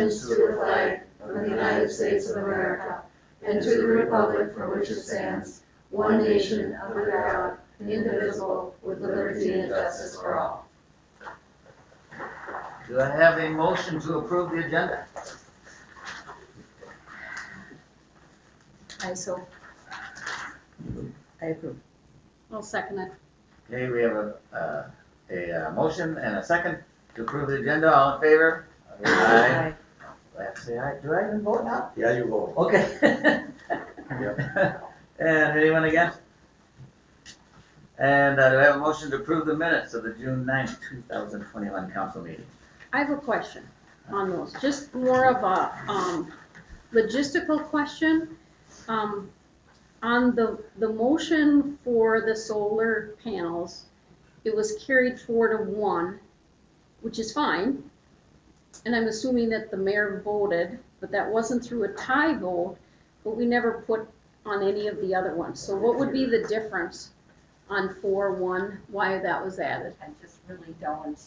allegiance to the flag of the United States of America and to the republic for which it stands, one nation under God, indivisible, with liberty and justice for all. Do I have a motion to approve the agenda? I approve. I'll second it. Okay, we have a motion and a second to approve the agenda. All in favor? Aye. Let's say aye. Do I even vote now? Yeah, you vote. Okay. And anyone against? And do I have a motion to approve the minutes of the June 9th, 2021 council meeting? I have a question on those, just more of a logistical question. On the motion for the solar panels, it was carried 4-1, which is fine. And I'm assuming that the mayor voted, but that wasn't through a tie vote, but we never put on any of the other ones. So what would be the difference on 4-1, why that was added? I just really don't.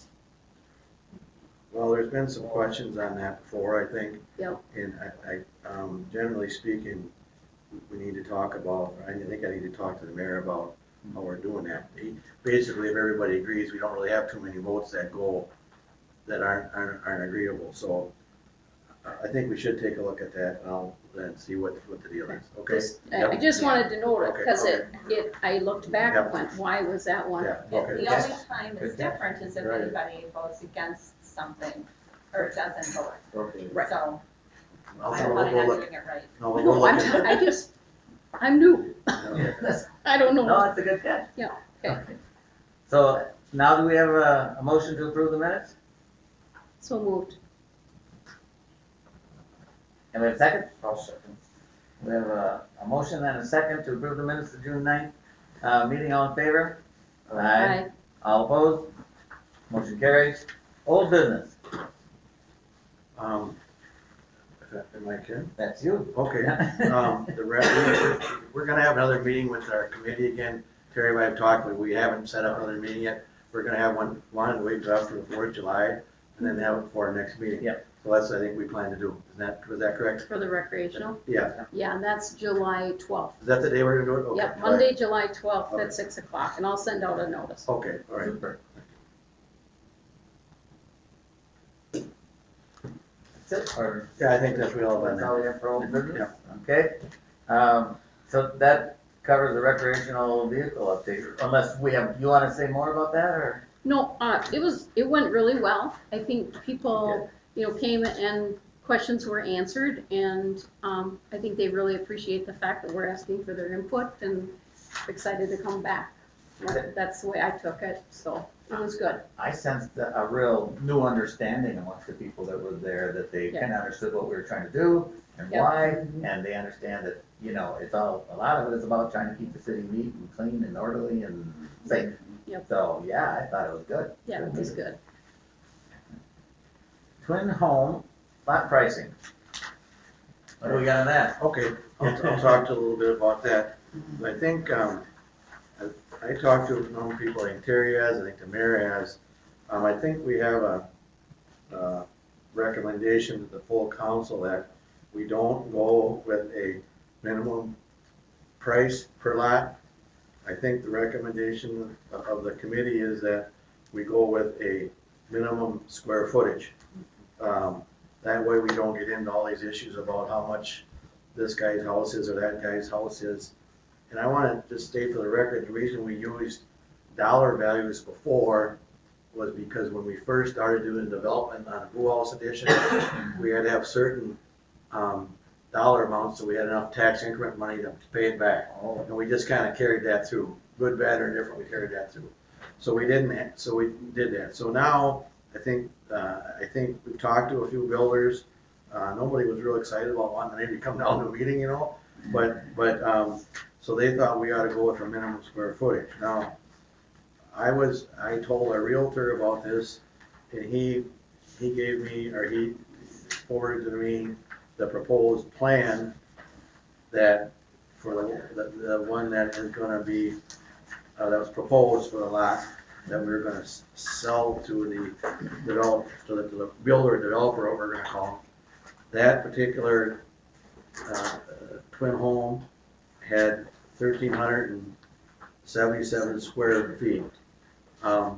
Well, there's been some questions on that before, I think. Yep. And I generally speaking, we need to talk about, I think I need to talk to the mayor about how we're doing that. Basically, if everybody agrees, we don't really have too many votes that go, that aren't agreeable. So I think we should take a look at that and see what the deal is. Okay? I just wanted to note it, Okay, because okay. I looked back Yep. and went, why was that one? Yeah, The okay. only time it's Good. different is if Right. anybody votes against something, or it doesn't vote. Okay. Right. So, I'll I go don't want to not look. doing it right. No, we'll No, go look at I'm new. it. I don't know. No, it's a good catch. Yeah, okay. So now do we have a motion to approve the minutes? So moved. And we have a second? I'll second. We have a motion and a second to approve the minutes of June 9th. Meeting, all in favor? Aye. All opposed? Motion carries. Old business, Am I kidding? that's you. Okay. We're gonna have another meeting with our committee again. Terry and I have talked, but we haven't set up another meeting yet. We're gonna have one wait till after the 4th of July, and then have it for our next meeting. Yep. So that's, I think, we plan to do. Was that correct? For the recreational? Yeah. Yeah, and that's July 12th. Is that the day we're gonna do it? Okay. Yep, Monday, July 12th Okay. at 6 o'clock, and I'll send out a notice. Okay, all right. Super. That's it, or Yeah, I think that's we all done that's all that. we have for old business? Okay. So that covers the recreational vehicle update, unless you want to say more about that, or? No, it went really well. I think people, came and questions were answered, and I think they really appreciate the fact that we're asking for their input and excited to come back. That's the way I took it, so it was good. I sensed a real new understanding amongst the people that were there, that they Yeah. kind of understood what we were trying to do and Yeah. why, and they understand that, it's all, a lot of it is about trying to keep the city neat and clean and orderly and safe. Yep. So, yeah, I thought it was good. Yeah, it was good. Twin home lot pricing. What do we got on that? Okay, I'll talk to a little bit about that. I think, I talked to a number of people, I think Terry has, I think the mayor has. I think we have a recommendation to the full council that we don't go with a minimum price per lot. I think the recommendation of the committee is that we go with a minimum square footage. That way we don't get into all these issues about how much this guy's house is or that guy's house is. And I want to just state for the record, the reason we used dollar values before was because when we first started doing development on a Blue House Edition, we had to have certain dollar amounts, so we had enough tax increment money to pay it back. And we just kind of carried that through, good, bad, or indifferent, we carried that through. So we did that. So now, I think we've talked to a few builders. Nobody was real excited about wanting maybe come down to a meeting, but so they thought we ought to go with a minimum square footage. Now, I told our realtor about this, and he gave me, or he forwarded to me the proposed plan that for the one that is gonna be, that was proposed for the lot that we were gonna sell to the builder developer, what we're gonna call that particular, twin home had 1,377 square feet. That's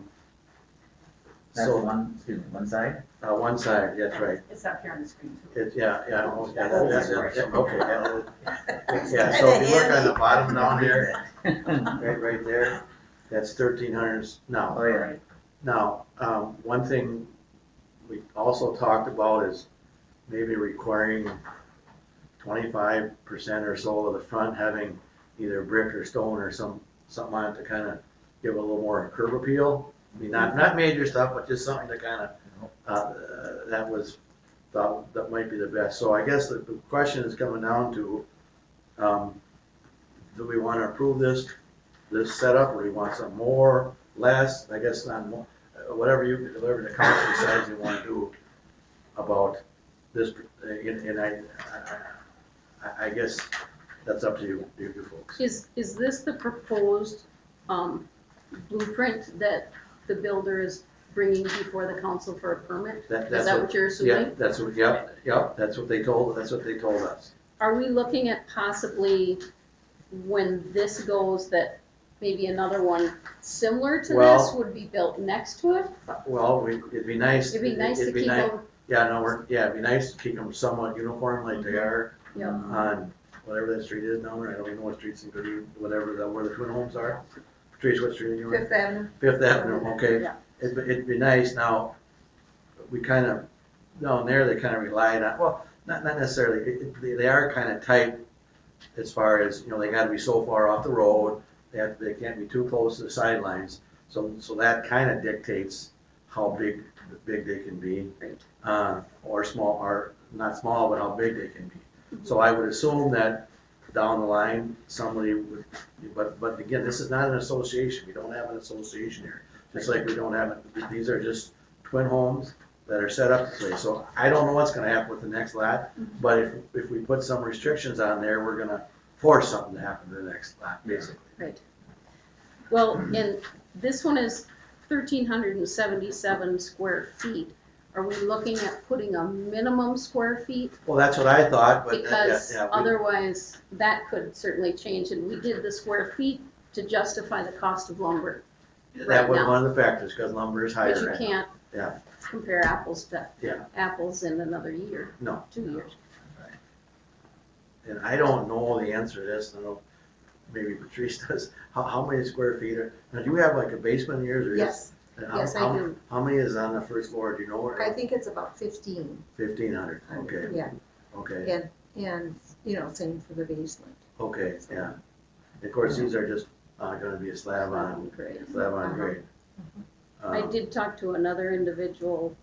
So, one side? one side, that's right. It's up here on the screen too. Yeah, Oh, that's sorry. it, okay. Yeah, so if you look on the bottom down here, right there, that's 1,300 now. Oh, yeah. Now, one thing we also talked about is maybe requiring 25% or so of the front having either brick or stone or something on it to kind of give a little more curb appeal. I mean, not major stuff, but just something to kind of, thought that might be the best. So I guess the question is coming down to, do we want to approve this setup, or do we want some more, less? I guess not more, whatever the council decides you want to do about this, and I guess that's up to you folks. Is this the proposed, blueprint that the builder is bringing before the council for a permit? Is that what you're assuming? Yeah, that's what, yep, that's what they told us. Are we looking at possibly, when this goes, that maybe another one similar to this Well- would be built next to it? Well, it'd be nice. It'd be nice to keep them, Yeah, no, it'd be nice to keep them somewhat uniform like they are yeah, on whatever that street is down there. I don't even know what street's in Goodhue, whatever, where the twin homes are. Patrice, what street are you on? Fifth Avenue. Fifth Avenue, okay. Yeah. It'd be nice now, we kind of, down there, they kind of relied on, well, not necessarily, they are kind of tight as far as, they gotta be so far off the road, they can't be too close to the sidelines, so that kind of dictates how big they can be. Right. Or small, or not small, but how big they can be. So I would assume that down the line, somebody would, but again, this is not an association, we don't have an association here. Just like we don't have, these are just twin homes that are set up this way. So I don't know what's gonna happen with the next lot, but if we put some restrictions on there, we're gonna force something to happen to the next lot, basically. right. Well, and this one is 1,377 square feet. Are we looking at putting a minimum square feet? Well, that's what I thought, but. Because yeah, otherwise, that could certainly change, and we did the square feet to justify the cost of lumber. That was right now. one of the factors, because lumber is higher. But you right now. can't Yeah. compare apples to Yeah. apples in another year, No. 2 years. And I don't know the answer to this, I don't know, maybe Patrice does, how many square feet are, now do you have like a basement in yours or? Yes, And yes, I do. How many is on the first floor, do you know? I think it's about 15. 1,500, okay, Yeah, okay, and, same for the basement. okay, yeah. Of course, these are just, gonna be a slab on Great. grade. I did talk to another individual,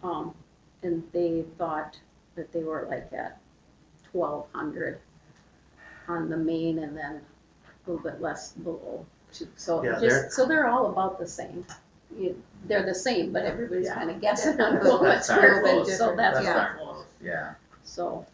and they thought that they were like at 1,200 on the main, and then a little bit less below. So Yeah, so they're all about the same. They're the same, but everybody's Yeah. kind of guessing on That's what not square close. feet, so That's that's not close, yeah. so.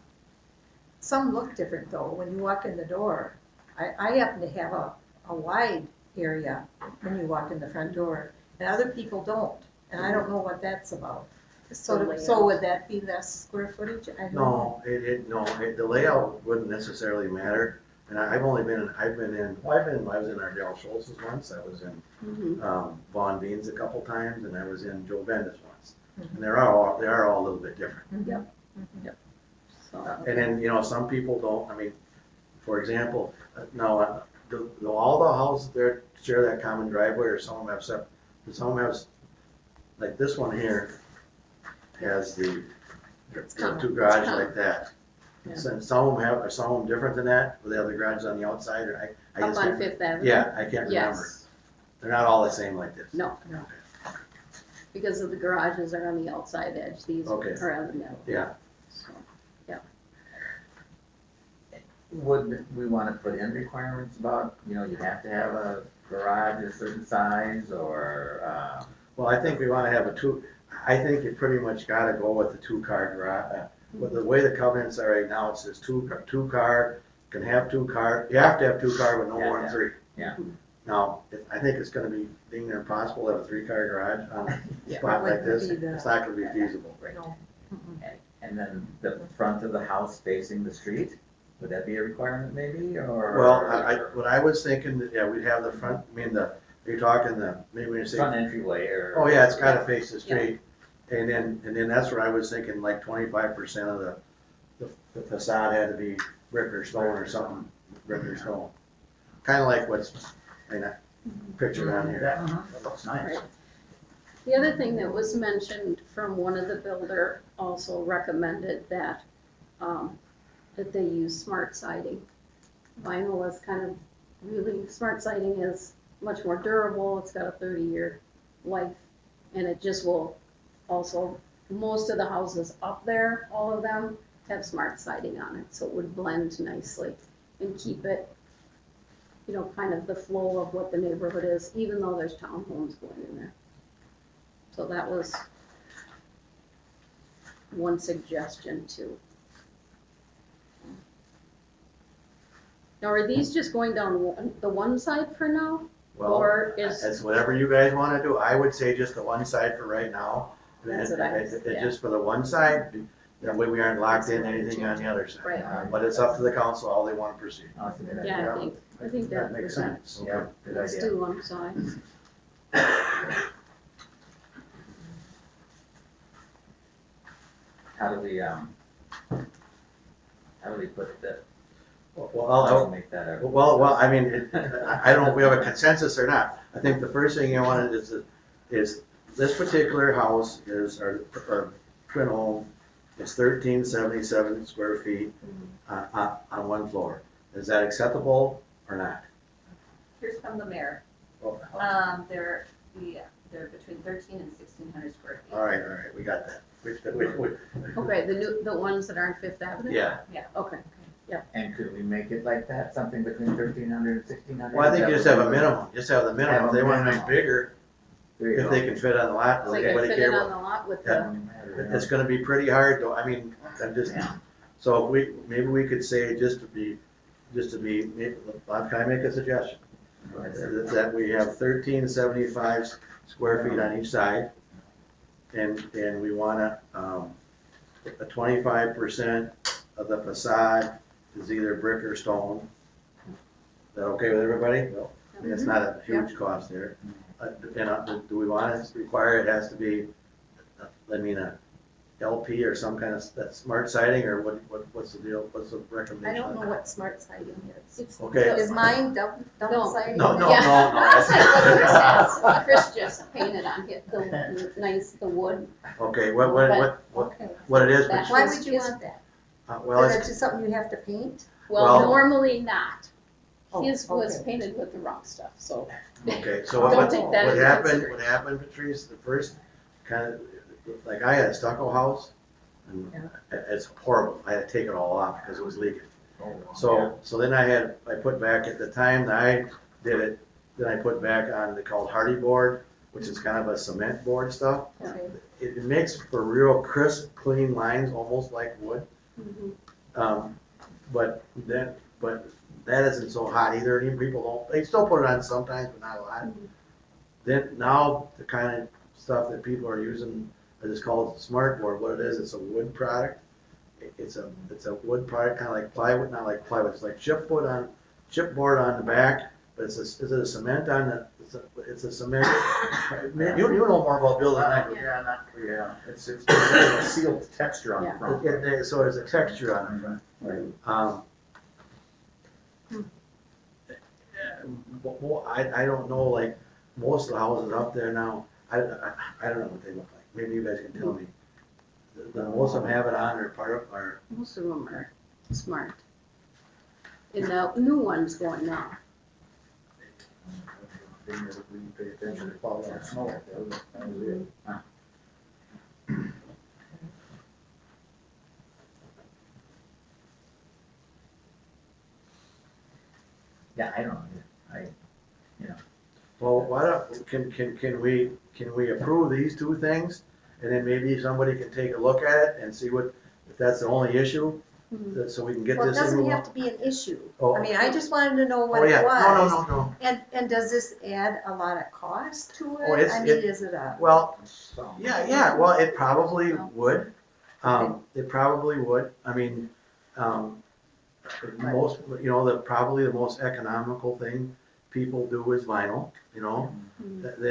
Some look different though, when you walk in the door. I happen to have a wide area when you walk in the front door, and other people don't, and I don't know what that's about. So would that be less square footage? I don't know. No, the layout wouldn't necessarily matter, and I was in Ardell Schultz's once, I was in Mhm. Von Bean's a couple times, and I was in Joe Bendis once. And they are all a little bit different. So, And then, some people don't, I mean, for example, now, do all the houses there share that common driveway, or some of them have separate, some of them have, like this one here has the two garages like that. Yeah. Some of them are some of them different than that, where they have the garages on the outside, or I up just on can't. Fifth Avenue? Yeah, I can't remember. Yes, They're not all the same like this. no, because of the garages are on the outside edge, these Okay. are on the middle. Yeah. So, Would we wanna put in requirements about, you have to have a garage a certain size, or, Well, I think we wanna have I think you pretty much gotta go with the 2-car garage. With the way the covenants are right now, it says two car, can have 2 car, you have to have 2 car with no more than 3. Yeah. Now, I think it's gonna be dang near impossible to have a 3-car garage on a Yeah, spot that like this, wouldn't be it's not gonna be feasible. No. And then the front of the house facing the street, would that be a requirement maybe, or? Well, what I was thinking, that, yeah, we'd have the front, I mean, you're talking maybe when you say, Front entryway or? oh yeah, it's gotta face the street. And then that's what I was thinking, like 25% of the facade had to be brick or stone or something, brick or stone. Kinda like what's, I mean, pictured on here. Yeah, that looks nice. Right. The other thing that was mentioned from one of the builder also recommended that, that they use smart siding. Vinyl is kind of really, smart siding is much more durable, it's got a 30-year life, and it just will also, most of the houses up there, all of them, have smart siding on it, so it would blend nicely and keep it, you know, kind of the flow of what the neighborhood is, even though there's townhomes going in there. So that was one suggestion too. Now, are these just going down the one side for now? Well, Or is, it's whatever you guys wanna do. I would say just the one side for right now. That's what I was- And yeah. just for the one side, that way we aren't locked in anything on the other side. Right. But it's up to the council, how they wanna proceed. Oh, that's a good yeah, idea. I think that makes makes sense. sense. Yeah, good Let's idea. do one side. How do we put the, Well, how do we make that a? Well, I mean, I don't know if we have a consensus or not. I think the first thing you wanted is this particular house is, our twin home, it's 1377 square feet on one floor. Is that acceptable or not? Here's from the mayor. Oh, They're between 13 and 1,600 square feet. All right, we got that. Okay, the ones that are on Fifth Avenue? Yeah, Okay, And could we make it like that, something between 1,300 and 1,600? well, I think you just have a minimum, just have the minimum. If they want to make bigger, There you if go. they can fit on the lot, does so you can anybody fit care it on about? the lot with Yeah. the, Doesn't matter, It's gonna be pretty hard though, I mean, I'm just, Yeah. so maybe we could say just to be, can I make a suggestion? That we have 1375 square feet on each side, and we wanna, a 25% of the facade is either brick or stone. Is that okay with everybody? Well, I mean, it's not a huge cost there. Do we wanna require it has to be, I mean, a LP or some kind of that smart siding, or what's the deal, what's the I recommendation? don't know what smart siding is. it's. Okay. Is mine double No. siding? No, no, Yeah. no, That's that's- like what Chris says. Chris just painted on it, the wood. Okay, Okay. what it is, That- Why would you want that? well, Is that it's, just something you have to paint? Well, Well- normally not. Oh, His was okay. painted with the wrong stuff, so. okay, so Don't what take that into happened, consideration. Patrice, the first kind of, like I had a stucco house, and it's horrible, I had to take it all off because it was leaking. So then I put back, at the time that I did it, then I put back on the called hardy board, which is kind of a cement board stuff. Okay. It makes for real crisp, clean lines, almost like wood. But that isn't so hot either, and even people don't, they still put it on sometimes, but not a lot. Then now, the kind of stuff that people are using, is called smart board, what it is, it's a wood product. It's a wood product, kind of like plywood, not like plywood, it's like chipboard on the back, but is it a cement on the, it's a cement. You know more about building than I do. Yeah, it's a sealed texture on the Yeah. front. So there's a texture on the front. Well, I don't know, like, most of the houses up there now, I don't know what they look like, maybe you guys can tell me. Most of them have it on, or part of, or, Most of them are smart. And the new one's going now. Didn't really pay attention to fall on snow. That was it. Yeah, I don't know, well, why don't, can we approve these two things? And then maybe somebody can take a look at it and see if that's the only issue, so we can get Well, it this in. doesn't have to be an issue. Oh. I mean, I just wanted to know Oh, what it yeah, was. no. And does this add a lot of cost to Oh, it? I mean, is it a? Well, yeah, well, it probably would, It probably would, I mean, most, probably the most economical thing people do is vinyl, Then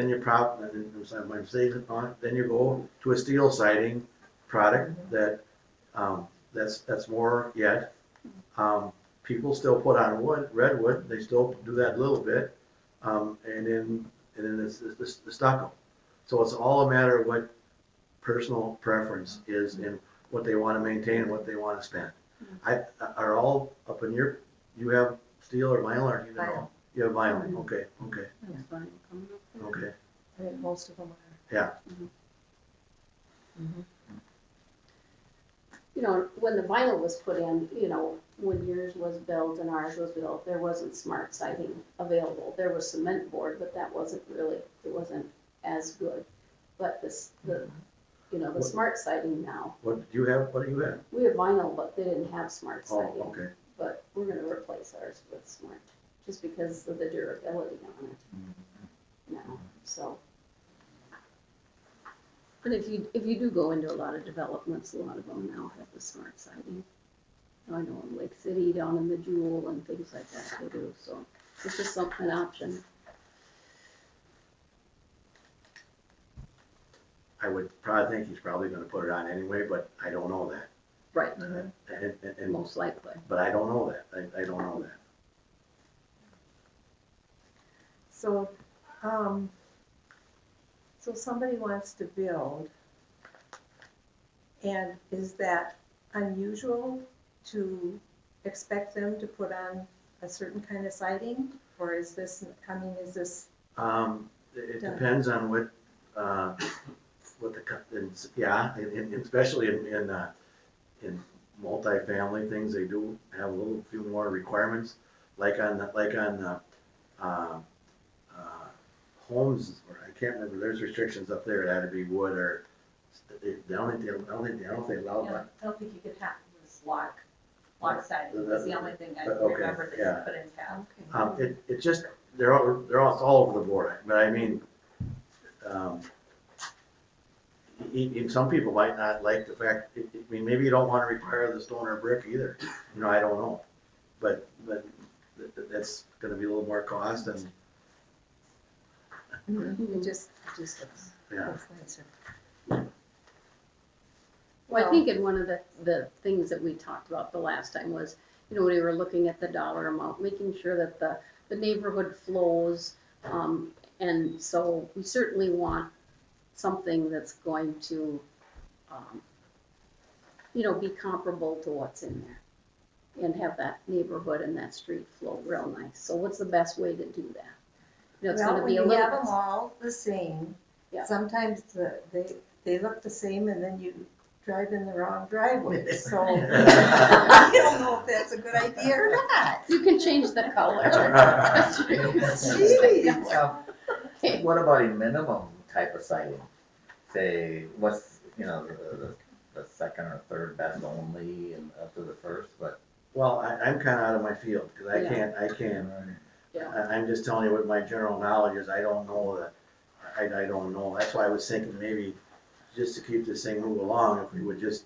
you then you go to a steel siding product that's more yet. People still put on redwood, they still do that a little bit, and then it's the stucco. So it's all a matter of what personal preference is in what they want to maintain and what they want to spend. Are all up in you have steel or vinyl, or you don't know? You have vinyl, okay. That's fine, coming up there. Okay, I think most of them are. yeah. When the vinyl was put in, when yours was built and ours was built, there wasn't smart siding available. There was cement board, but it wasn't as good. But the smart siding now, What do you have? we have vinyl, but they didn't have smart Oh, siding. okay. But we're gonna replace ours with smart, just because of the durability on it now, so. But if you do go into a lot of developments, a lot of them now have the smart siding. I know in Lake City, down in the Jewel and things like that, they do, so it's just an option. I would probably think he's probably gonna put it on anyway, but I don't know that. Right, And most likely. but I don't know that, I don't know that. So, so somebody wants to build, and is that unusual to expect them to put on a certain kind of siding? Or is this, It Done. depends on what especially in multifamily things, they do have a little few more requirements, like on homes, or I can't remember, there's restrictions up there, it had to be wood or, I don't think they allow Yeah, that. I don't think you could have this lock siding, that's the only thing I Okay, remember that yeah. you couldn't have. It just, they're all over the board, but I mean, some people might not like the fact, maybe you don't want to require the stone or brick either, I don't know. But that's gonna be a little more cost and, it just looks yeah. nicer. Well, I think in one of the things that we talked about the last time was, we were looking at the dollar amount, making sure that the neighborhood flows. And so we certainly want something that's going to, be comparable to what's in there. And have that neighborhood and that street flow real nice. So what's the best way to do that? It's Well, gonna when be a you little. have them all the same, Yeah. sometimes they look the same and then you drive in the wrong driveway, so I don't know if that's a good idea or not. You can change the color. Jeez. What about a minimum type of siding? Say, what's, the second or third best only and up to the first, but. Well, I'm kinda out of my field, because I Yeah. can't, Yeah. I'm just telling you what my general knowledge is, I don't know that, I don't know, that's why I was thinking maybe, just to keep this thing moving along, if we would just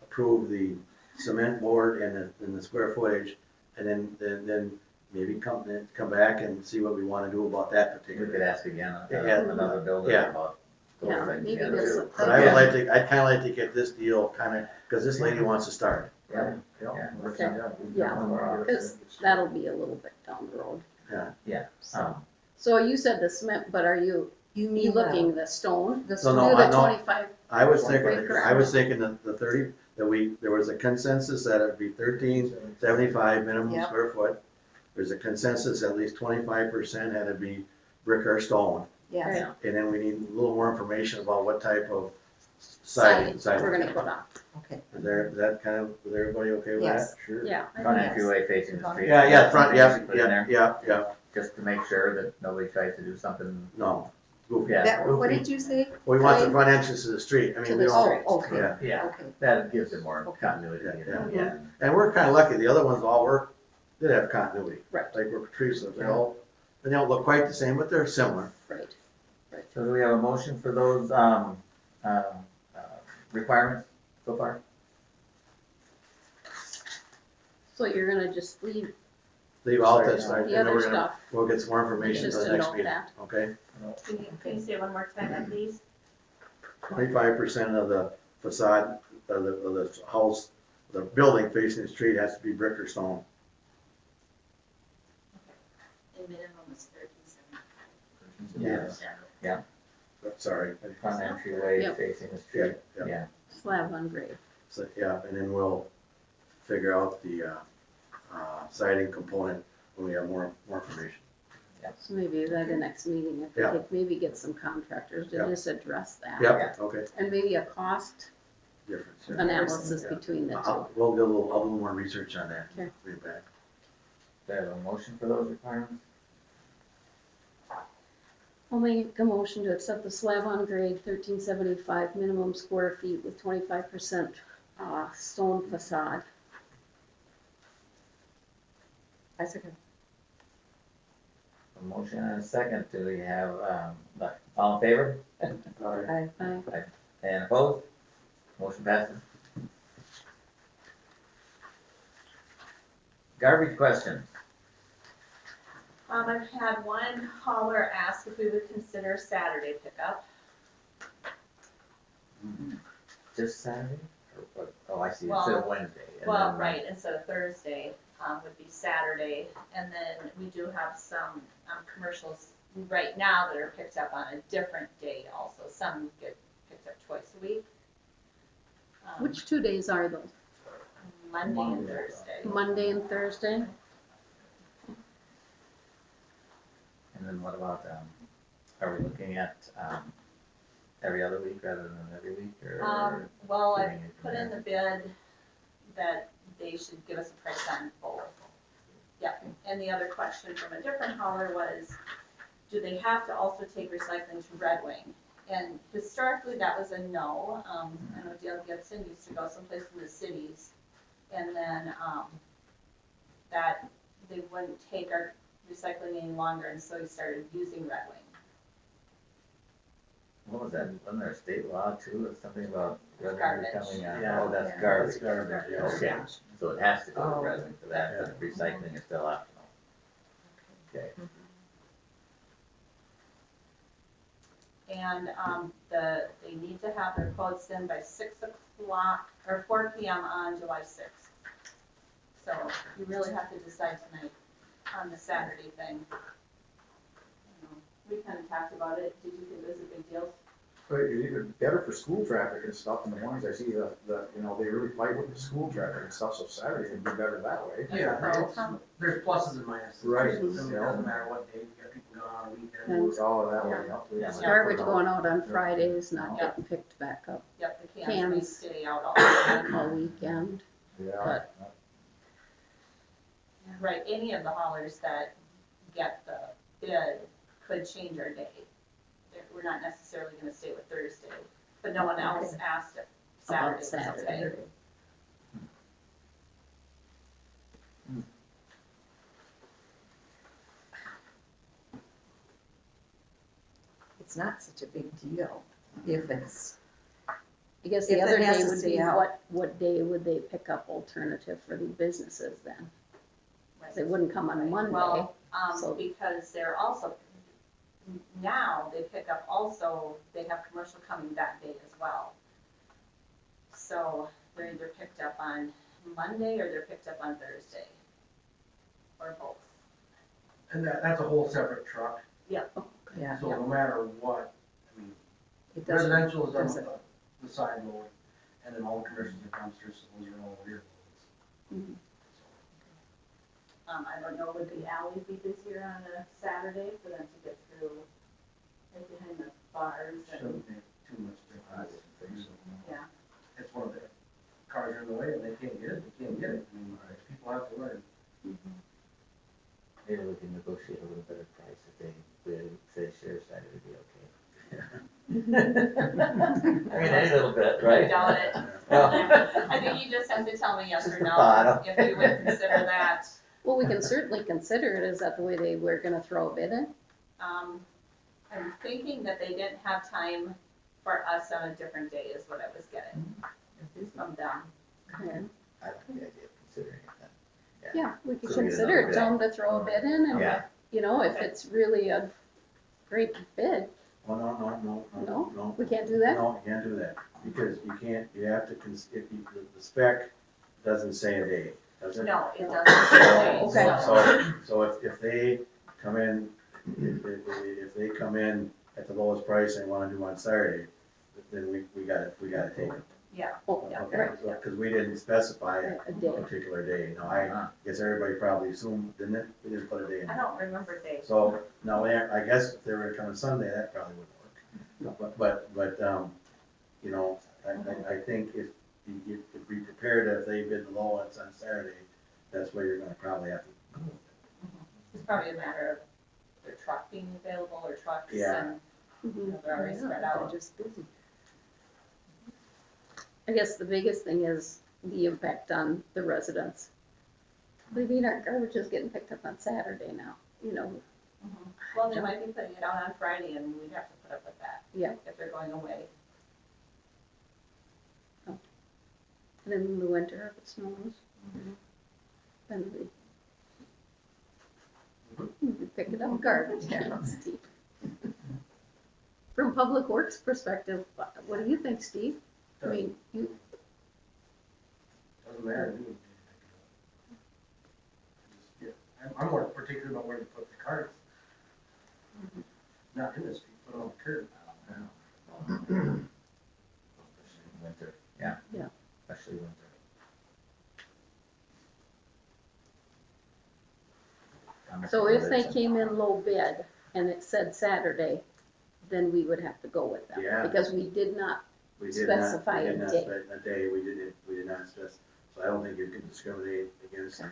approve the cement board and the square footage, and then maybe come back and see what we wanna do about that We particular. could ask again, Yeah. another builder Yeah. about those Yeah, things. maybe yeah, there's too. But I'd kinda like to get this deal cause this lady wants to start. Yeah, Okay. Yeah, because that'll be a little bit down the road. So you said the cement, but are you looking the stone? The Do stone. No, the no. 25, I was Right, thinking correct. the 30, there was a consensus that it'd be 1375 minimum Yep. square foot. There's a consensus at least 25% had to be brick or stone. Yes, Yeah. And then we need a little more information about what type of siding siding. we're gonna put on? okay, Is everybody okay with that? yes. Sure. Yeah. Front Yes. entryway facing the street. Yeah, front, Put in there, yeah, just to make sure that nobody tries to do something. no. Goofy. Yeah. That, what did you say? We want the front entrance to the street, I To mean, we the don't, street. Oh, okay, yeah. Yeah, okay. that gives it more Okay. continuity, Yeah. And we're kinda lucky, the other ones all did have continuity. Right. Like where Patrice lives, they don't look quite the same, but they're similar. Right. So do we have a motion for those, requirements so far? So you're gonna just leave Leave out this, Sorry, and the then other we're gonna, stuff, we'll get some more information just for to the next note meeting, that. okay? Can you say one more time, that, please? 25% of the facade of the house, the building facing the street has to be brick or stone. And minimum is 1375. Yes. Sorry. Front entryway Yep. facing the Yeah, street, yeah. yeah. Slab on grade. So, yeah, and then we'll figure out the siding component when we have more information. So maybe at the next meeting, if we Yeah. could maybe get some contractors to Yeah. just address that. Yeah, okay, And maybe a cost difference. analysis Yeah. between the two. I'll do a little more research on that. Okay. Be back. Do I have a motion for those requirements? I'll make a motion to accept the slab on grade 1375 minimum square feet with 25% stone facade. I second. A motion and a second, do we have, all in favor? Aye. Aye. And opposed? Motion passes. Garbage questions. I've had one hauler ask if we would consider Saturday pickup. Just Saturday? Or what? Oh, I see, Well- instead of Wednesday. and Well, then- right, instead of Thursday, would be Saturday. And then we do have some, commercials right now that are picked up on a different date also. Some get picked up twice a week. Which 2 days are those? Monday and Thursday. Monday and Thursday? And then what about, are we looking at, every other week rather than every week, or? Well, I doing it put in the bid that they should give us a price on both. Yep, and the other question from a different hauler was, do they have to also take recycling to Red Wing? And historically, that was a no. I know Dale Gibson used to go someplace in the cities, and then, that they wouldn't take our recycling any longer, and so he started using Red Wing. What was that, wasn't there a state law too, or something about revenue Garbage. coming out? Yeah. Oh, that's Yeah. garbage. That's garbage, yeah. Okay, so it has to go to Oh. revenue for that, but recycling is still optional. Okay, And, they need to have their quotes in by 6 o'clock, or 4 PM on July 6th. So you really have to decide tonight on the Saturday thing. We kind of talked about it. Did you think it was a big deal? But it's even better for school traffic and stuff in the mornings. I see they really fight with the school traffic and stuff, so Saturday would be better that way. There's pluses and minuses. Right. It doesn't matter what day, you got people going on a weekend. And All that way, up. Yeah. garbage going out on Fridays, not getting picked back up Yep, the cans may Cans. stay out all weekend. all weekend. Yeah. Right, any of the haulers that get the bid could change our day. We're not necessarily gonna stay with Thursday, but no one else asked if Saturday was About okay. Saturday. It's not such a big deal if it's, I guess If the it other has day to would stay be, out. what day would they pick up alternative for the businesses then? Right. They wouldn't come on Monday. Well, so- because they're also, now they pick up also, they have commercial coming that day as well. So they're either picked up on Monday or they're picked up on Thursday. Or both. And that's a whole separate truck, yeah, so no matter what, I mean, it doesn't, residential is done with doesn't- the side load, and then all commercials are dumpsters, so those are all rear loads. Mhm. I don't know, would the alley be busier on a Saturday for them to get through, like behind the bars and, Shouldn't make too much I difference. wouldn't think so. yeah. It's one of the, cars are in the way, and they can't get it, they can't get it, I mean, people have to learn. Maybe we can negotiate a little better price if they say share side, it would be okay. I mean, a little bit, I right? doubt it. Well, I think you just have to tell me yes or Just a no, thought. if you would consider that. Well, we can certainly consider it. Is that the way they were gonna throw a bid in? I'm thinking that they didn't have time for us on a different day is what I was getting from them. Okay. I like the idea of considering it then. Yeah, we could So we get consider another it, tell them bid. to throw a bid in and, Yeah. you know, if Okay. it's really a great bid, Oh, no, no, we can't do that? No, you can't do that, because you have to, if you, the spec doesn't say a day, does it? No, it No. doesn't. Okay. So if they come in, if they come in at the lowest price they wanna do on Saturday, then we gotta take it. Yeah, Oh, Yeah. Okay, right, because we didn't specify a a day. particular day. Now, I guess everybody probably assumed, didn't it? We didn't put a day in. I don't remember days. So, now, I guess if they were coming Sunday, that probably wouldn't work. But, you know, I think if you could be prepared, if they bid the low ones on Saturday, that's where you're gonna probably have to go with it. It's probably a matter of their truck being available or trucks Yeah. and, you Mhm. know, they're already Yeah, spread they're out. just busy. I guess the biggest thing is the impact on the residents. What do you mean our garbage is getting picked up on Saturday now, you know? Well, they might be putting it out on Friday and we'd have to put up with that. Yeah. If they're going away. And then in the winter, if it snows, then we pick it up garbage. Yeah. Steve. From Public Works perspective, what do you think, Steve? I mean, you, Doesn't matter. We would just, yeah, I'm more particular about where to put the carts. Not in the street, put on the curb. Especially in winter, yeah. Yeah. Especially winter. so if they came in low bid and it said Saturday, then we would have to go with them. Yeah. Because we did not, We did not, Specify we a did not day. spec a day, we did not specify, so I don't think you can discriminate against a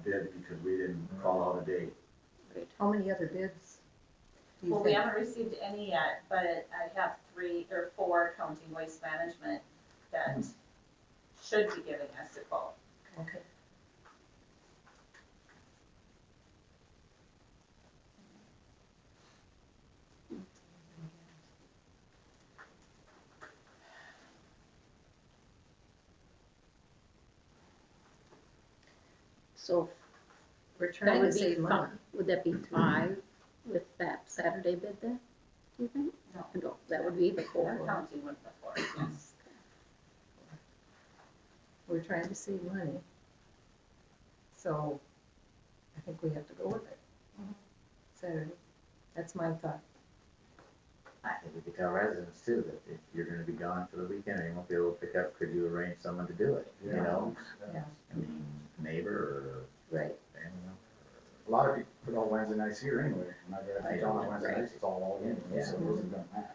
bid because we didn't call out a date. How many other bids do you Well, we think? haven't received any yet, but I have 3 or 4 counting waste management that should be giving us a quote. Okay. so We're that trying to would be, save money. would that be 5 with that Saturday bid then, do you think? No. No, that would be the We're 4. counting with the 4, yes. We're trying to save money. So I think we have to go with it. Saturday. That's my thought. I think we could tell residents too, that if you're gonna be gone for the weekend or you won't be able to pick up, could you arrange someone to do it, you know? Yeah. I mean, neighbor or Right. family member. A lot of people put all Wednesday nights here anyway, and I got it on Wednesday Right. nights, it's all in, so it doesn't matter.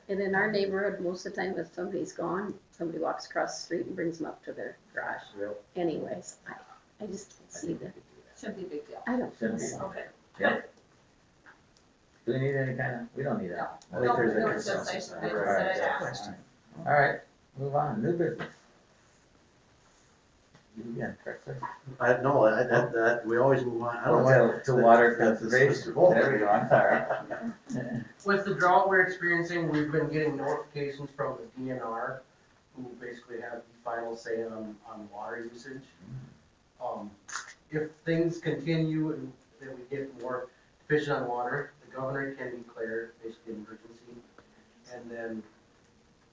And in our neighborhood, most of the time if somebody's gone, somebody walks across the street and brings them up to their garage. Yep. Anyways, I just can't I see think we that. could do that. Shouldn't be a big deal. I don't Shouldn't think be. so. Okay. Yeah. Do we need any kind of, we don't need No. that. I No, think there's a no, it's just, I consensus. just said Alright. I'd ask. All right, move on, new business. You again, correct, sir? No, that, we always move on. I don't think. To water that's conservation. Mr. Volk. There we go, I'm sorry. With the drought we're experiencing, we've been getting notifications from the DNR, who basically have the final say on water usage. If things continue and that we get more deficient on water, the governor can declare basically an emergency. And then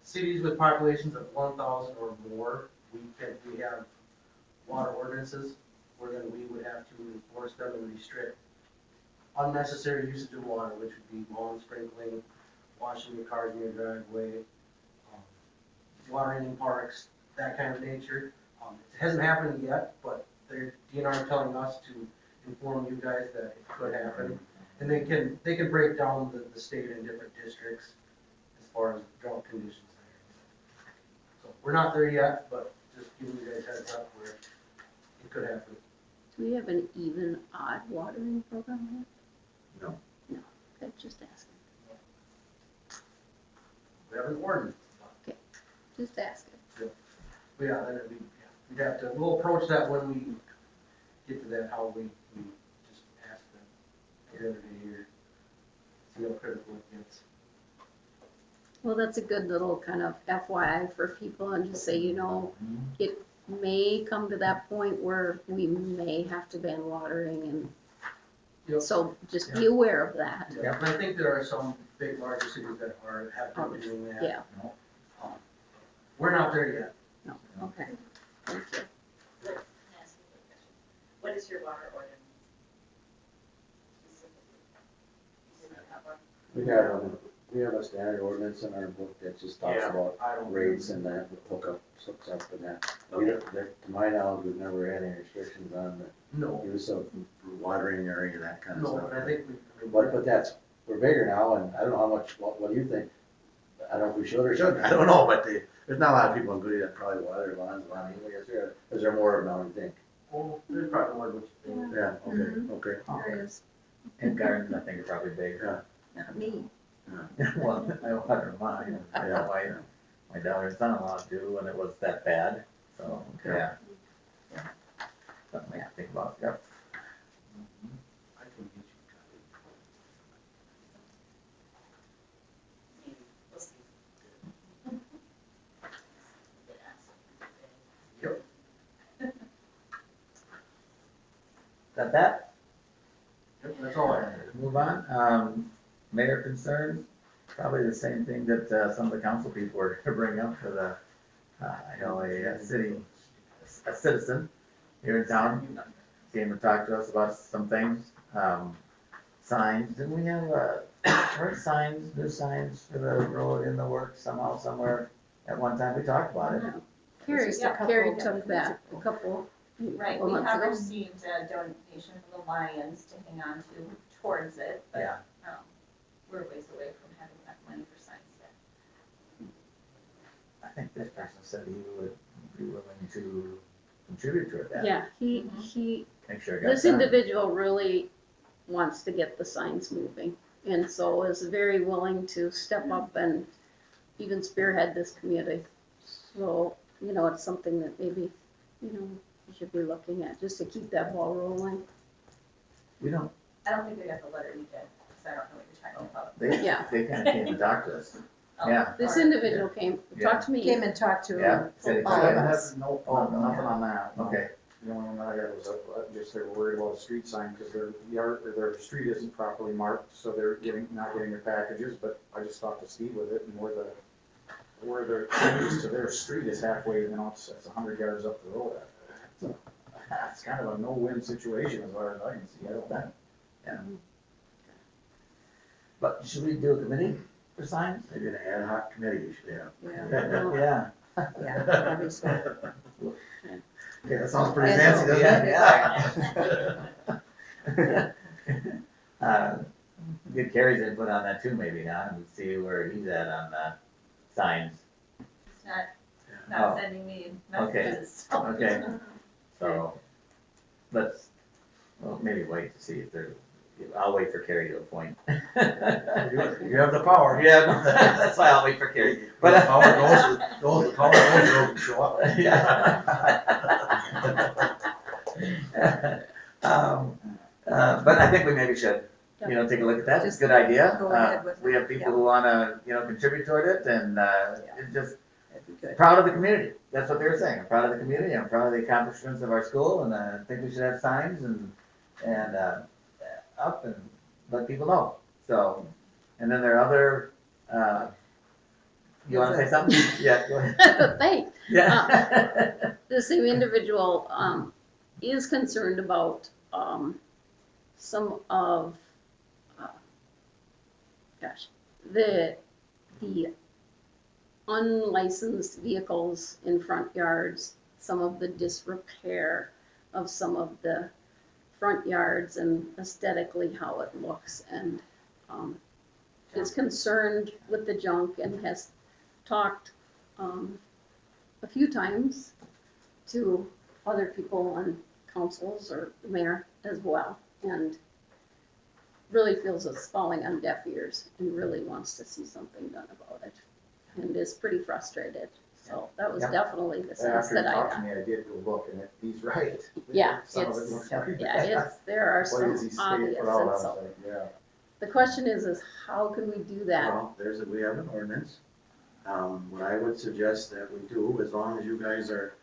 cities with populations of 1,000 or more, we have water ordinances where then we would have to enforce them and restrict unnecessary usage of water, which would be lawn sprinkling, washing your cars in your driveway, watering in parks, that kind of nature. It hasn't happened yet, but they're, DNR are telling us to inform you guys that it could happen. And they can break down the state in different districts as far as drought conditions there. So we're not there yet, but just giving you guys heads up where it could happen. Do we have an even odd watering program yet? No. No, okay, just asking, We have an ordinance. just asking. But yeah, then we'd have to, we'll approach that when we get to that, how we just ask them at the end of the year. See how critical it gets. Well, that's a good little kind of FYI for people and just say, you know, may come to that point where we may have to ban watering, and Yep. so just be aware of that. Yeah, but I think there are some big larger cities that have been doing that. Yeah, We're not there yet. no, okay, thank you. Can I ask you a question? What is your water ordinance? You didn't have one? We have a standard ordinance in our book that just talks Yeah, about I don't- rates and that, hooks up and that. We don't, to my knowledge, we've never had any restrictions on the No, use of watering or any of that kind of no, stuff. but I think But that's, we're bigger now, and I don't know how much, what do you think? I don't know if we should or shouldn't, I don't know, but there's not a lot of people in Goodhue that probably water lawns, is there more of them now, you think? well, there's probably more than what you think. Yeah, okay. There is, And gardens, I think are probably big. not me. Well, I water mine, I know my daughter and son-in-law do when it was that bad, so, yeah. Something to think about, yep. I can get you a copy. Maybe, we'll see. Got that? Yep, that's all I have. Move on, mayor concerns, probably the same thing that, some of the council people were gonna bring up for the, I know a citizen here in town came and talked to us about some things, signs, didn't we have, weren't signs, new signs for the road in the works somehow, somewhere at one time, we talked about it. Carrie, just a couple Carrie of took that a couple, Right, couple we months have ago. received a donation from the Lions to hang on to towards it, but, Yeah. we're ways away from having enough money for signs yet. I think this person said he would be willing to contribute toward that. Yeah, he, Make sure it got this done. individual really wants to get the signs moving, and so is very willing to step up and even spearhead this community. So, it's something that maybe, you should be looking at, just to keep that ball rolling. We don't, I don't think I got the letter you did, so I don't know what you're talking about. they, Yeah. they kinda came and talked to us. Oh, Yeah. This alright. individual came, talked to me. Came and talked to Yeah, said he all took of it. us. No, Oh, nothing on that, okay. The only one I had was just they were worried about a street sign because their yard, or their street isn't properly marked, so they're not getting their packages, but I just talked to Steve with it, and where the changes to their street is halfway, it's 100 yards up the road. So, it's kind of a no-win situation as far as I can see, I don't know. But should we do a committee for signs? Maybe an ad hoc committee you should have. Yeah, Yeah. yeah, probably so. Okay, that sounds pretty I fancy, know. doesn't it? Yeah. Get Carrie's input on that too, maybe, huh, and see where he's at on the signs. It's not Oh. sending me Okay. messages, so. Okay, so, well, maybe wait to see if there, I'll wait for Carrie to appoint. You have the power. Yeah, no, that's why I'll wait for Carrie. But But the power goes, the power goes, to show up. But I think we maybe should, take a look at that, it's a good idea. Go ahead with We it, have people yeah. who wanna, contribute toward it, and, it's just That'd be good. proud of the community, that's what they were saying, I'm proud of the community, I'm proud of the accomplishments of our school, and I think we should have signs and up and let people know, so. And then there are other, you wanna say something? Yeah, go ahead. Thanks. Yeah. The same individual, is concerned about, some of, the unlicensed vehicles in front yards, some of the disrepair of some of the front yards and aesthetically how it looks, and, is concerned with the junk and has talked, a few times to other people on councils or the mayor as well, and really feels it's falling on deaf ears and really wants to see something done about it, and is pretty frustrated. So that was Yeah. definitely the sense After he that I talked to got. me, I did go look, and he's right. Yeah, Some of it it's, looks pretty yeah, bad. there are Why does he some stay obvious, for all and that? so, Yeah. the question is how can we do that? Well, we have an ordinance. What I would suggest that we do, as long as you guys are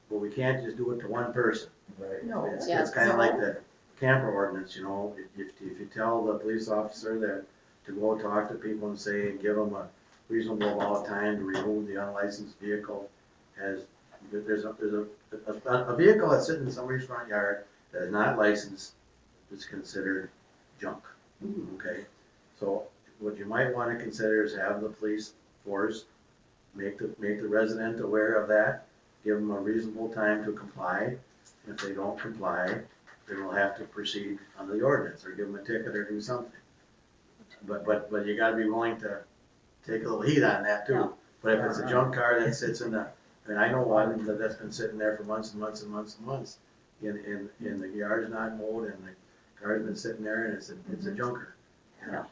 but we can't just do it to one person. Right. No. It's Yeah. kinda like the camper ordinance, you know, if you tell the police officer that to go talk to people and say, give them a reasonable amount of time to remove the unlicensed vehicle, there's a vehicle that's sitting in somebody's front yard that is not licensed, is considered junk, okay? So what you might wanna consider is have the police force make the resident aware of that, give them a reasonable time to comply. If they don't comply, then we'll have to proceed under the ordinance, or give them a ticket or do something. But you gotta be willing to take a little heat on that Yeah. too. But if it's a junk car that sits in the, and I know one that's been sitting there for months and months and months and months, in the yard's not mowed, and the car's been sitting there, and it's a junker. you know?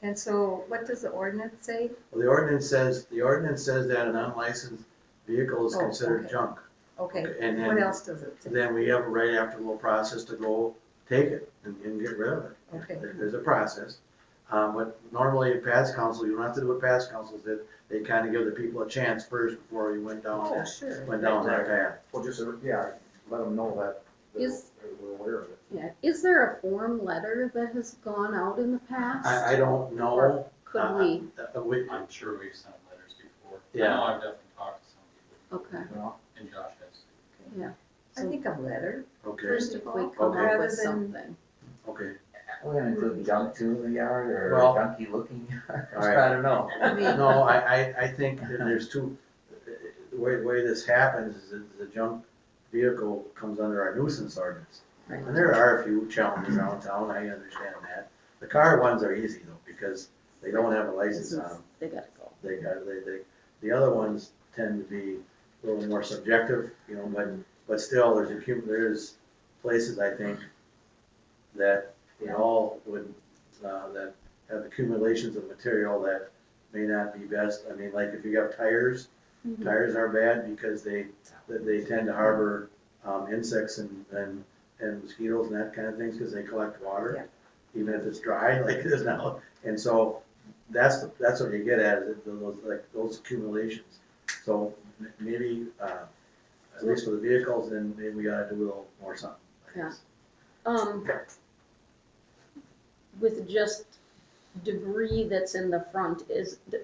And so what does the ordinance say? Well, the ordinance says that an unlicensed vehicle is Oh, considered okay. junk. Okay, And what then, else does it say? then we have a right after a little process to go take it and get rid of it. Okay. There's a process. But normally at Pat's council, you don't have to do what Pat's council did. They kind of give the people a chance first before we went down Oh, sure. that path. Well, just, yeah, let them know that Is- we're aware of it. Yeah, is there a form letter that has gone out in the past? I don't know. Or could we? I'm sure we've sent letters before. Yeah. I know I've definitely talked to some people, Okay, Well, and Josh has. I think a letter, Okay, first if of we all, come up rather with than, something. okay. We're gonna include junk too in the yard, or Well- junky looking yard, All right. I don't know. I mean, No, I think that there's two, the way this happens is that the junk vehicle comes under our nuisance ordinance. Right. And there are a few challenges around town, I understand that. The car ones are easy though, because they don't have a license on them. They gotta go. The other ones tend to be a little more subjective, you know, but still, there's places, I think, that we all would, that have accumulations of material that may not be best. I mean, like if you have tires, tires are bad because they tend to harbor, insects and mosquitoes and that kind of things, because they collect water, even if it's dry like it is now. And so, that's what you get at, is those accumulations. So maybe, at least for the vehicles, then maybe we gotta do a little more something, I guess. With just debris that's in the front,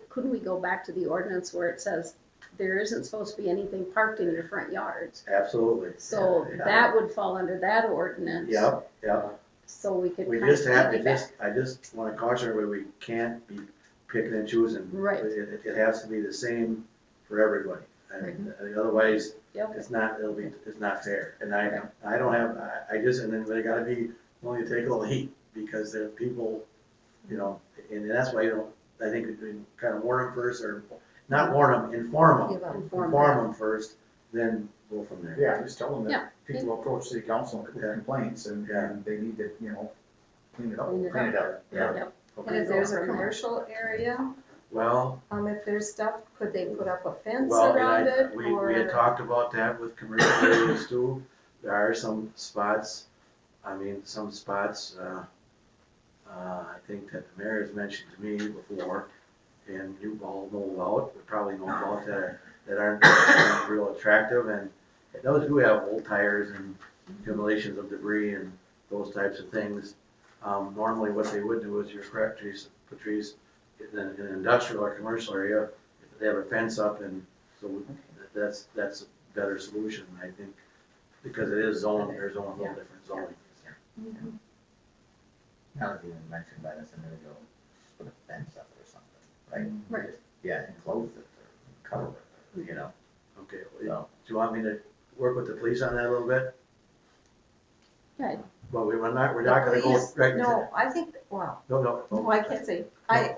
couldn't we go back to the ordinance where it says there isn't supposed to be anything parked in your front yards? Absolutely. So Yeah. that would fall under that ordinance. Yep. So we could We kind of just have, piggyback. I just wanna caution everybody, we can't be picking and choosing. Right. It has to be the same for everybody. And otherwise, Yep. it's not fair. And I don't have, and then they gotta be willing to take a little heat, because there are people, you know, and that's why I think we kind of warn them first, or not warn them, inform give them. them, Inform Inform them first, then go from there. yeah, just tell them Yeah. that people approach city council with complaints, and they need to, you know, clean it up. Clean it Clean it up, yeah. Yep. and if there's a commercial area, Well, if there's stuff, could they put up a fence well, around it, we had or? talked about that with commercial areas too. There are some spots, I think that the mayor has mentioned to me before, and you all know about, you probably know about, that aren't real attractive, and those do have old tires and accumulations of debris and those types of things. Normally what they would do is, you're correct, Patrice, in an industrial or commercial area, they have a fence up, and so that's a better solution, I think, because it is zoned, they're zoned a little different zoning. That was even mentioned by this individual, put a fence up or something, right? Right. Yeah, enclose it or cover it, or, you know, Okay, so. do you want me to work with the police on that a little bit? Okay. Well, we're not gonna go Please, right into. no, I think, well, No. no, I can't say,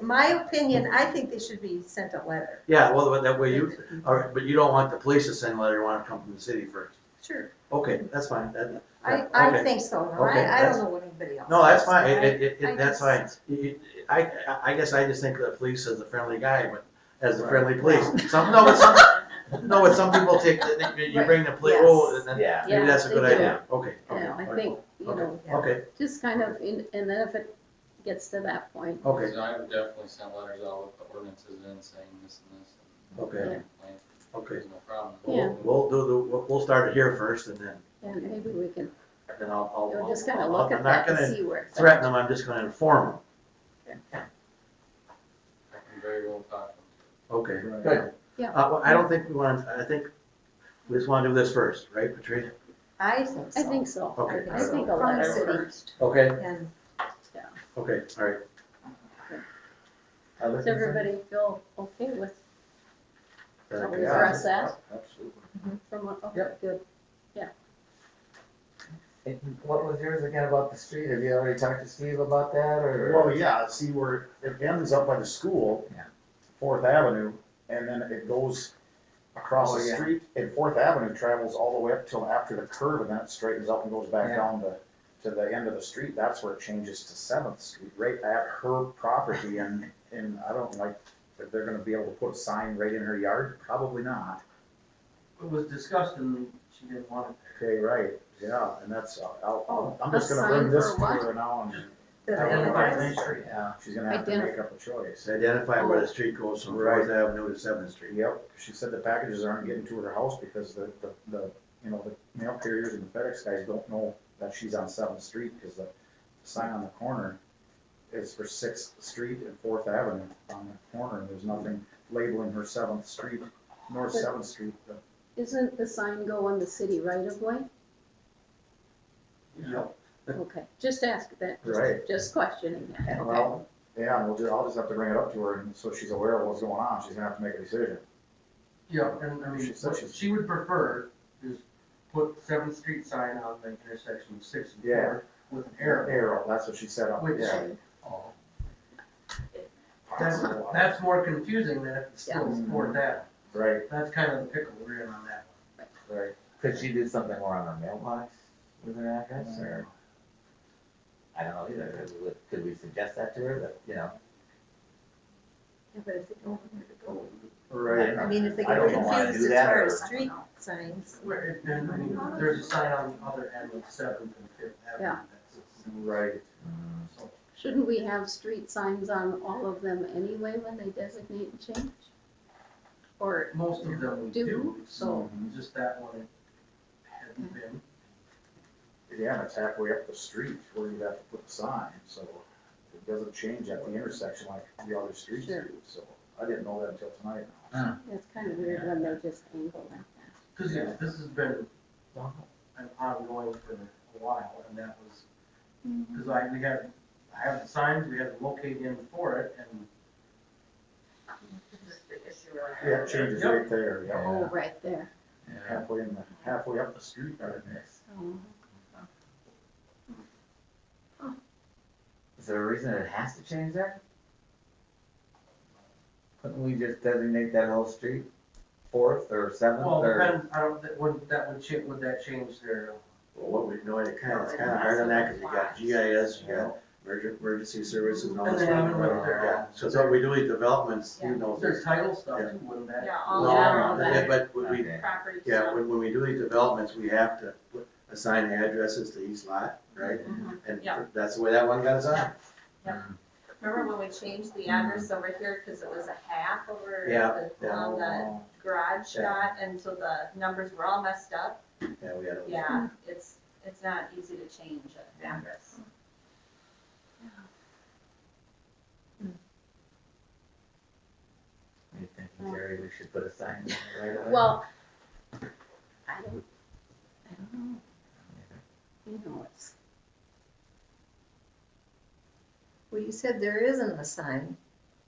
my opinion, I think they should be sent a letter. Yeah, well, but that way all right, but you don't want the police to send a letter, you want it to come from the city first. Sure, Okay, that's fine, I okay. think so, no, Okay, I that's- don't know what anybody else. No, that's thinks, fine, but I that's just- fine. I guess I just think of the police as a friendly guy, but as a Right. friendly police. But some people take, you bring the police, Yes. oh, and then Yeah. maybe that's a Yeah, good they do. idea. Okay. Yeah, I think, Okay. Yeah. Okay, just kind of, and then if it gets to that point, okay, So I would definitely send letters out with the ordinances in saying this and this. And okay. complaint. Okay. There's no problem. Yeah. We'll start it here first and then, And maybe we can, then I'll. you'll just kind of look I'm at not that and gonna see where it's threaten at. them, I'm just gonna inform them. I can very well talk to them. Okay. Good. Yeah. Well, I don't think we want, I think we just wanna do this first, right, Patricia? I think so. I think so. Okay. I think a From the letter city. first. Okay, And okay, all right. Other Does concerns? everybody feel okay with how we Yeah. address that? Absolutely. From, okay, Yep. good. And what was yours again about the street? Have you already talked to Steve about that, or? Well, yeah, see where it ends up by the school, Yeah. Fourth Avenue, and then it goes across Oh, the yeah. street, and Fourth Avenue travels all the way up till after the curve, and then it straightens up and goes back Yeah. down to the end of the street. That's where it changes to Seventh Street, right at her property, and I don't like, if they're gonna be able to put a sign right in her yard, probably not. It was discussed and she didn't want it there. Okay, right, yeah, and that's, I'm just A gonna bring sign this for to what? her now, and the Identify address. Main Street. yeah, she's gonna have to make up a choice. So identify where the street goes from Fourth Right. Avenue to Seventh Street. Yep, she said the packages aren't getting to her house because the mail carriers and the FedEx guys don't know that she's on Seventh Street, because the sign on the corner is for Sixth Street and Fourth Avenue on the corner, and there's nothing labeling her Seventh Street, North But- Seventh Street. Isn't the sign go on the city right of way? Yep. Okay, just ask that, Right. just questioning that, okay? Well, yeah, and I'll just have to bring it up to her, and so she's aware of what's going on, she's gonna have to make a decision. Yeah, and I mean, She said what she's- she would prefer is put Seventh Street sign on the intersection of Sixth and Yeah. Fourth with an arrow. Arrow, that's what she said up, Which- yeah. That's more confusing than if it's still Yeah. Fourth Ave. Right, That's kind of the pickle we're in on that one. right. Could she do something more on her mailbox with her address, or? I don't know either. Could we suggest that to her, that, you know? Yeah, but if they don't know where to go. Right. I mean, if they I get don't know why I confused do as that, far or- as street signs. Where, and I mean, there's a sign on the other end of Seventh and Fifth Avenue. Yeah. Right. So, Shouldn't we have street signs on all of them anyway when they designate and change? Or, most of them we Do, do, so- just that one it hadn't been. Yeah, and it's halfway up the street where you'd have to put the sign, so it doesn't change at the intersection like the other streets Sure. do, so I didn't know that until tonight. it's kind of weird when they just angle like that. Cause yeah, this has been an ongoing for a while, and that was, cause I have the signs, we had to locate in for it, and Yeah, it changes right there, yeah, Oh, right there. halfway up the street right there. Oh. Is there a reason it has to change there? Couldn't we just designate that whole street Fourth or Seventh, well, or? depends, I don't, would that change their, Well, what we know, it's kind of hard on that, cause you got GIS, you got emergency services and all and this then stuff. even with their, Yeah, so what we do, these developments, you know. their title stuff Yeah. too, wouldn't that? Yeah, all No, that, that. but when we, Okay. property yeah, stuff. when we do these developments, we have to assign addresses to each lot, right? And Yeah. that's the way that one got assigned. Remember when we changed the address over here, cause it was a half over Yeah, the, yeah. on the garage Yeah. shot, and so the numbers were all messed up? Yeah, we had a. Yeah, it's not easy to change an address. You think, Jerry, we should put a sign there right away? Well, I don't know. You know, it's, Well, you said there isn't a sign,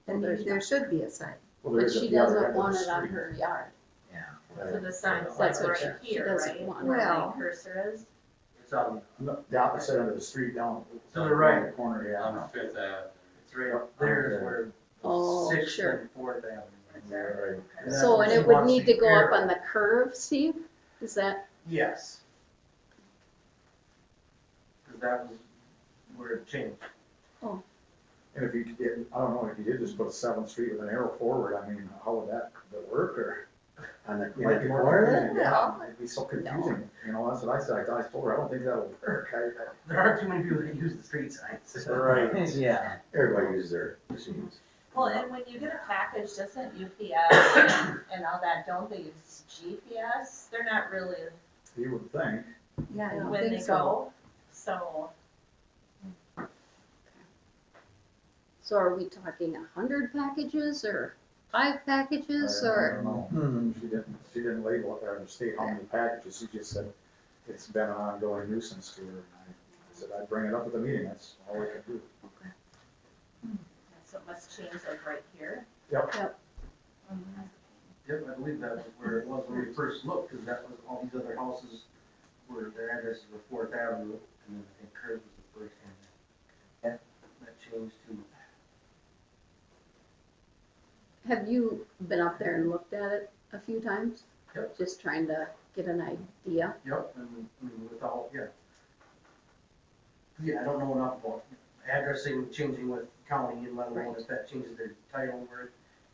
and Well, there's there not. should be a sign. Well, there but is at she the other doesn't end of the want it on street. her yard. Yeah. So the sign's like That's what right she here, doesn't right, want. where Well- my cursor is? It's on, No, the opposite end of the street down. To the right. Corner, yeah. On Fifth Ave. it's right up there is where Oh, Sixth sure. and Fourth Avenue. Right there. Right. And that's So, where and she it would wants need the to go up arrow. on the curve, Steve? Is that, Yes. Cause that was where it changed. And if you, I don't know, if you did just put a Seventh Street with an arrow forward, I mean, how would that work, or? On the, It might be more corner? confusing, yeah, it'd be so confusing, you know, that's what I said, I told her, I don't think that'll work, There aren't too many people that use the street signs. Right. Yeah. Everybody uses their machines. Well, and when you get a package, doesn't UPS and all that, don't they use GPS? They're not really You would think. Yeah, I don't when they think so. go, so. So are we talking 100 packages or 5 packages I or? don't know. Hmm. She didn't label it or state how many packages, she just said it's been an ongoing nuisance to her. And I said I'd bring it up at the meeting, that's all I could do. So it must change like right here. Yep. Yep, I believe that was where it was when we first looked, because that was, all these other houses were, their addresses were Fourth Avenue, and then I think Curve was the first one. Yeah. That changed to, Have you been up there and looked at it a few times? Yep. Just trying to get an idea? yep, and I mean, without, yeah. Yeah, I don't know enough about addressing, changing with county, and let alone if that changes their title or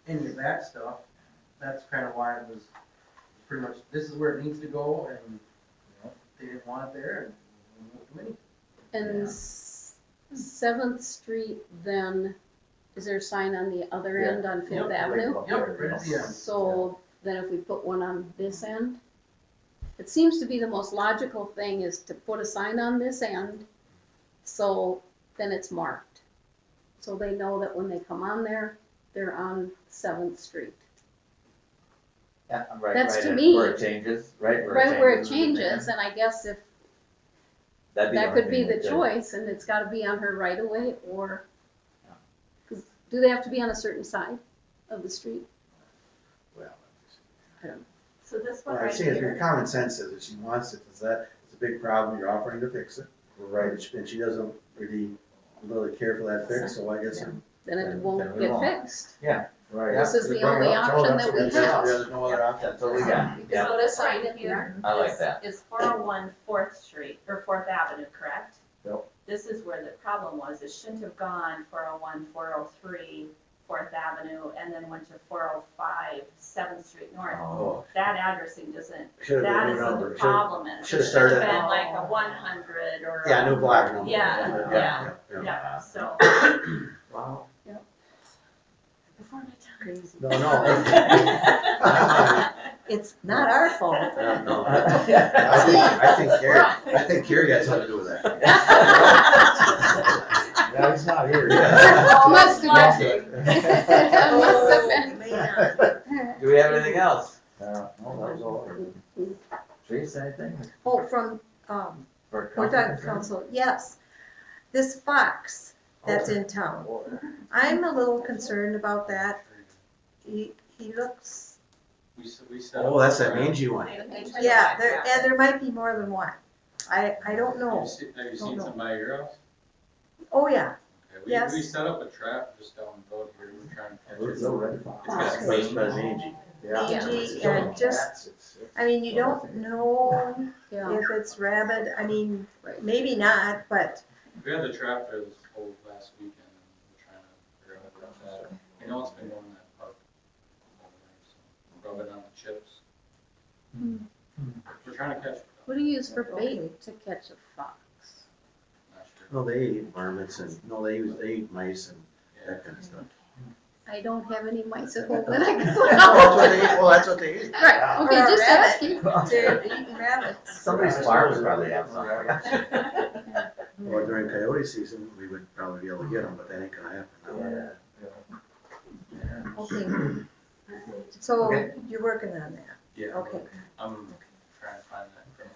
any of that stuff. That's kind of why it was pretty much, this is where it needs to go, and, you know, they didn't want it there, and we moved committee. And 7th Street then, is there a sign on the other end on Fifth Yep. Avenue? Yep, right at the end. So then if we put one on this end, it seems to be the most logical thing is to put a sign on this end, so then it's marked. So they know that when they come on there, they're on 7th Street. Yeah, right, That's right to at me- where it changes, right? Right where it changes, and I guess if That'd that only could be thing the we could- choice, and it's gotta be on her right of way, or, Yeah. 'cause do they have to be on a certain side of the street? Well, So this one well, I right see it, your here, common sense says that she wants it, is that, it's a big problem, you're offering to fix it. Right, And she doesn't really care for that fix, so I guess. Then Then it won't we get won't. fixed. right. This is Just the bring it only up, tell her option that's that what we it is. have. There's no other option. That's what we got, You yeah. can put a sign in here here. I like that. is 401 4th Street, or 4th Avenue, correct? Yep. This is where the problem was, it shouldn't have gone 401, 403, 4th Avenue, and then went to 405, 7th Street North. Oh, That addressing doesn't, Should've that been is new what number. the Should've- problem is. should've It should have started- been like a 100 or. Yeah, new block number. Yeah, yeah. Yeah, so. wow. Before my time. Crazy. No, no. It's not our fault. Yeah, no. Yeah. I think Carrie got something to do with that. Yeah, he's not here. Must have been. Must have Oh, been. man. Do we have anything else? No, that was all. Teresa, anything? Oh, from, For we're council done, concern? council, yes. This fox that's in town, I'm a little concerned about that. He looks, We set Oh, up that's a that trap. mangy one. yeah, and there might be more than one. I don't know. Have you seen know. some by your house? Oh, yeah, Okay, Yes. We set up a trap just down the road here, we're trying to catch We're it. so ready. It's got Raised by mangy. mangy and just, I mean, you don't know Yeah, if it's rabid, I mean, Right. maybe not, but, We had the trap there this whole last weekend, and we're trying to figure out how to catch that. You know, it's been going in that park. Rub it on the chips. We're trying to catch it, what do you use for Okay. bait to catch a fox? not sure. No, they eat varmints and, no, they eat mice and that kind of stuff. I don't have any mice at home that I can put Well, that's out. what they eat, well, that's what they eat. Right, okay, Or a just rabbit. asking. they're eating rabbits. Somebody's farm would probably have some. Well, during coyote season, we would probably be able to get them, but that ain't gonna happen. Okay. So, Okay. you're working on that, Yeah, okay. I'm trying to find that criminal.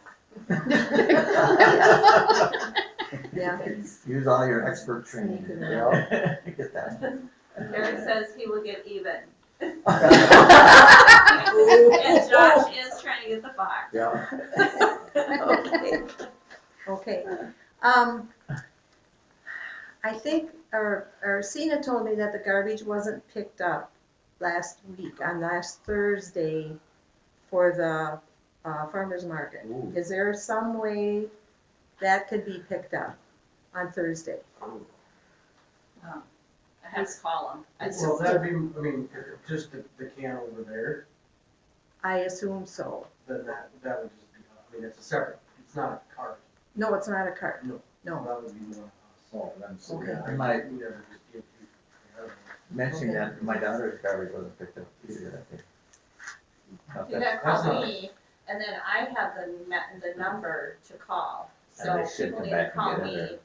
Yeah. Use all your expert training. Sneaking Yeah. Get that. Eric says he will get even. Ooh. And Josh is trying to get the fox. Yeah. Okay. Okay. I think, or Sina told me that the garbage wasn't picked up last week, on last Thursday for the farmer's market. Ooh. Is there some way that could be picked up on Thursday? I have to call him. Well, that'd be, I mean, if just the can over there, I assume so. then that would just be, I mean, it's a separate, it's not a cart. No, it's not a cart. No. No. That would be more. Oh, then, so, Okay. yeah. I might, We'd have to just give you- mentioning that, my daughter's garbage wasn't picked up either, I think. Not You that- gotta That's call not- me, and then I have the number to call, And so they should people come need to back and call get me. it,